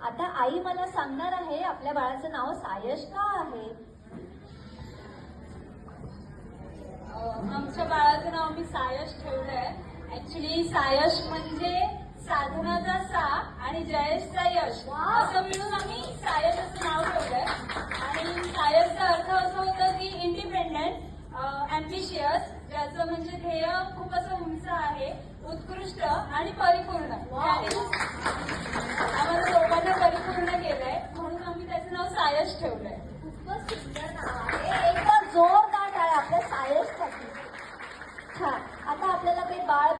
आता आई मला सांगणार आहे आपल्या बाळाचं नाव सायश का आहे. आमच्या बाळाचं नाव मी सायश ठेवलंय. ऍक्च्युली सायश म्हणजे साधनाचा सा आणि जयेशचा यश असं मिळून आम्ही सायश असं नाव ठेवलंय. आणि सायशचा अर्थ असं होतं की इंडिपेंडंट, अम्बिशियस, ज्याचं म्हणजे ध्येय खूप असं उंच आहे